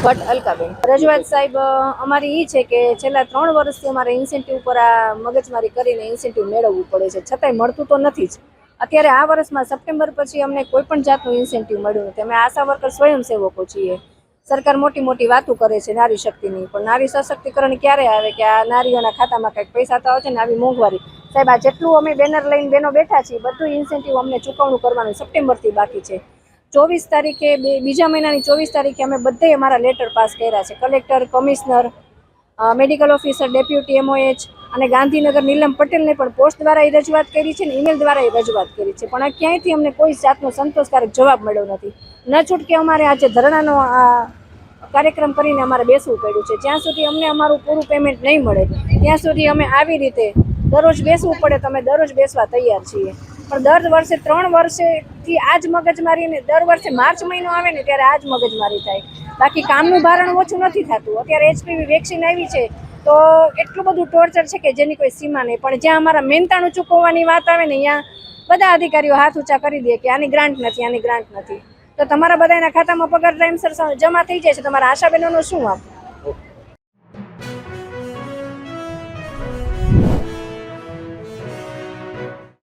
ભટ્ટ અલકાબેન રજૂઆત સાહેબ અમારી એ છે કે છેલ્લા 3 વર્ષથી અમારે ઇન્સેન્ટિવ પર આ મગજમારી કરીને ઇન્સેન્ટિવ મેળવવું પડે છે, છતાંય મળતું તો નથી જ. અત્યારે આ વર્ષમાં સપ્ટેમ્બર પછી અમને કોઈ પણ જાતનું ઇન્સેન્ટિવ મળ્યું નથી. અમે આશા વર્કર સ્વયંસેવકો છીએ. સરકાર મોટી મોટી વાતો કરે છે નારી શક્તિની, પણ નારી સશક્તિકરણ ક્યારે આવે કે આ નારીઓના ખાતામાં કંઈક પૈસા તો આવે છે ને. આવી મોંઘવારી સાહેબ, આ જેટલું અમે બેનર લઈને બેનો બેઠા છીએ બધું ઇન્સેન્ટિવ અમને ચૂકવણું કરવાનું સપ્ટેમ્બરથી બાકી છે. 24 તારીખે બીજા મહિનાની 24 તારીખે અમે બધે અમારા લેટર પાસ કર્યા છે. Collector, commissioner, medical officer, deputy MOH અને ગાંધીનગર નીલમ પટેલને પણ પોસ્ટ દ્વારા એ રજૂઆત કરી છે ને ઈમેલ દ્વારા એ રજૂઆત કરી છે, પણ આ ક્યાંયથી અમને કોઈ જાતનો સંતોષકારક જવાબ મળ્યો નથી. ન છૂટકે અમારે આજે ધરણાનો કાર્યક્રમ કરીને અમારે બેસવું પડ્યું છે. જ્યાં સુધી અમને અમારું પૂરું પેમેન્ટ નહીં મળે ત્યાં સુધી અમે આવી રીતે દરરોજ બેસવું પડે તો અમે દરરોજ બેસવા તૈયાર છીએ. પણ દર વર્ષે 3 વર્ષથી આ જ મગજમારી, ને દર વર્ષે માર્ચ મહિનો આવે ને ત્યારે આ જ મગજમારી થાય. બાકી કામનું ભારણ ઓછું નથી થતું. અત્યારે HPV વેક્સિન આવી છે તો એટલું બધું ટોર્ચર છે કે જેની કોઈ સીમા નહીં. પણ જ્યાં અમારા મહેનતાણું ચૂકવવાની વાત આવે ને ત્યાં બધા અધિકારીઓ હાથ ઊંચા કરી દે કે આની ગ્રાન્ટ નથી, આની ગ્રાન્ટ નથી. તો તમારા બધાના ખાતામાં પગાર ટાઈમસર જમા થઈ જાય છે, તમારા આશાબેનોનું શું આપ?